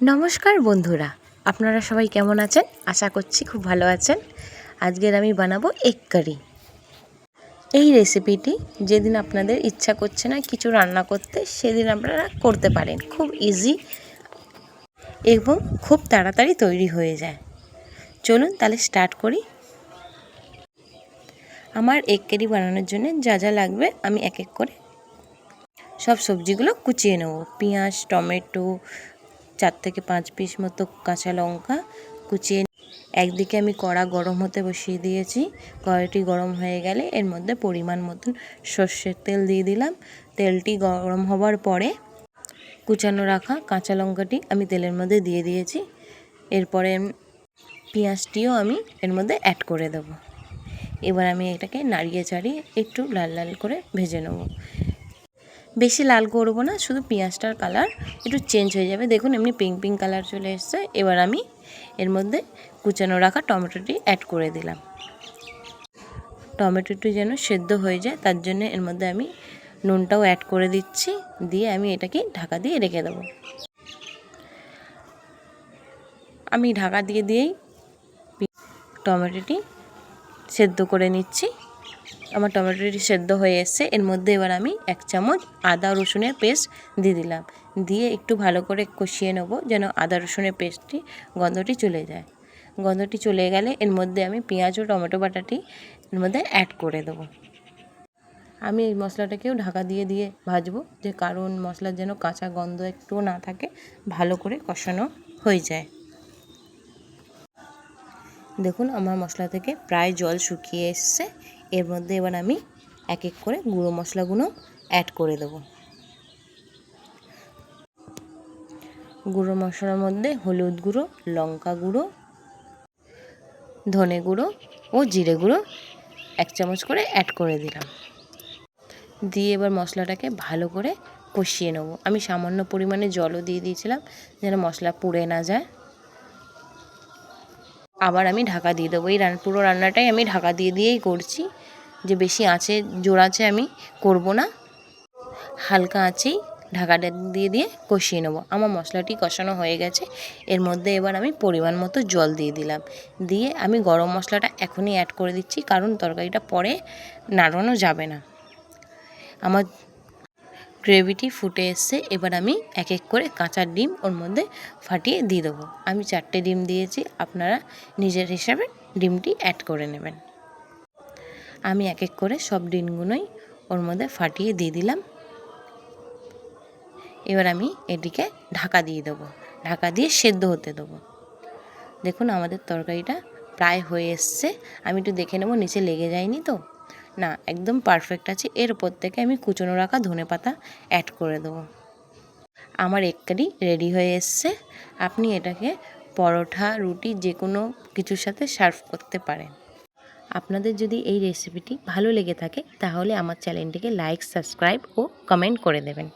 নমস্কার বন্ধুরা, আপনারা সবাই কেমন আছেন? আশা করছি খুব ভালো আছেন। আজকের আমি বানাবো এগ কারি। এই রেসিপিটি যেদিন আপনাদের ইচ্ছা করছে না কিছু রান্না করতে, সেদিন আপনারা করতে পারেন। খুব ইজি এবং খুব তাড়াতাড়ি তৈরি হয়ে যায়। চলুন তাহলে স্টার্ট করি। আমার এগ কারি বানানোর জন্য যা যা লাগবে আমি এক এক করে সব সবজিগুলো কুচিয়ে নেব। পেঁয়াজ, টমেটো, 4 থেকে 5 পিস মতো কাঁচা লঙ্কা কুচিয়ে একদিকে আমি কড়া গরম হতে বসিয়ে দিয়েছি। কড়াইটি গরম হয়ে গেলে এর মধ্যে পরিমাণ মতন সর্ষের তেল দিয়ে দিলাম। তেলটি গরম হবার পরে কুচানো রাখা কাঁচা লঙ্কাটি আমি তেলের মধ্যে দিয়ে দিয়েছি। এরপরে পেঁয়াজটিও আমি এর মধ্যে অ্যাড করে দেব। এবার আমি এটাকে নাড়িয়ে চাড়িয়ে একটু লাল লাল করে ভেজে নেব। বেশি লাল করবো না, শুধু পেঁয়াজটার কালার একটু চেঞ্জ হয়ে যাবে। দেখুন এমনি পিঙ্ক পিঙ্ক কালার চলে এসছে। এবার আমি এর মধ্যে কুচানো রাখা টমেটোটি অ্যাড করে দিলাম। টমেটোটি যেন সেদ্ধ হয়ে যায় তার জন্য এর মধ্যে আমি নুনটাও অ্যাড করে দিচ্ছি। দিয়ে আমি এটাকে ঢাকা দিয়ে রেখে দেবো। আমি ঢাকা দিয়েই টমেটোটি সেদ্ধ করে নিচ্ছি। আমার টমেটোটি সেদ্ধ হয়ে এসছে। এর মধ্যে এবার আমি 1 চামচ আদা রসুনের পেস্ট দিয়ে দিলাম। দিয়ে একটু ভালো করে কষিয়ে নেব যেন আদা রসুনের পেস্টটি গন্ধটি চলে যায়। গন্ধটি চলে গেলে এর মধ্যে আমি পেঁয়াজ ও টমেটো বাটাটি এর মধ্যে অ্যাড করে দেবো। আমি এই মশলাটাকেও ঢাকা দিয়ে ভাজবো, যে কারণ মশলার যেন কাঁচা গন্ধ একটুও না থাকে, ভালো করে কষানো হয়ে যায়। দেখুন আমার মশলা থেকে প্রায় জল শুকিয়ে এসছে। এর মধ্যে এবার আমি এক এক করে গুঁড়ো মশলাগুলো অ্যাড করে দেব। গুঁড়ো মশলার মধ্যে হলুদ গুঁড়ো, লঙ্কা গুঁড়ো, ধনে গুঁড়ো ও জিরে গুঁড়ো 1 চামচ করে অ্যাড করে দিলাম। দিয়ে এবার মশলাটাকে ভালো করে কষিয়ে নেব। আমি সামান্য পরিমাণে জলও দিয়ে দিয়েছিলাম যেন মশলা পুড়ে না যায়। আবার আমি ঢাকা দিয়ে দেবো। এই পুরো রান্নাটাই আমি ঢাকা দিয়েই করছি, যে বেশি আঁচে জোর আঁচে আমি করব না। হালকা আঁচেই ঢাকাটা দিয়ে কষিয়ে নেব। আমার মশলাটি কষানো হয়ে গেছে। এর মধ্যে এবার আমি পরিমাণ মতো জল দিয়ে দিলাম। দিয়ে আমি গরম মশলাটা এখনই অ্যাড করে দিচ্ছি, কারণ তরকারিটা পরে নাড়ানো যাবে না। আমার গ্রেভিটি ফুটে এসছে। এবার আমি এক এক করে কাঁচা ডিম ওর মধ্যে ফাটিয়ে দিয়ে দেবো। আমি 4টে ডিম দিয়েছি, আপনারা নিজের হিসাবে ডিমটি অ্যাড করে নেবেন। আমি এক এক করে সব ডিমগুলোই ওর মধ্যে ফাটিয়ে দিয়ে দিলাম। এবার আমি এটিকে ঢাকা দিয়ে দেবো। ঢাকা দিয়ে সেদ্ধ হতে দেবো। দেখুন আমাদের তরকারিটা প্রায় হয়ে এসছে। আমি একটু দেখে নেব নিচে লেগে যায়নি তো। না, একদম পারফেক্ট আছে। এর উপর থেকে আমি কুচনো রাখা ধনেপাতা অ্যাড করে দেবো। আমার এগ কারি রেডি হয়ে এসছে। আপনি এটাকে পরোটা, রুটি যে কোনো কিছুর সাথে সার্ভ করতে পারেন। আপনাদের যদি এই রেসিপিটি ভালো লেগে থাকে তাহলে আমার চ্যানেলটিকে লাইক, সাবস্ক্রাইব ও কমেন্ট করে দেবেন।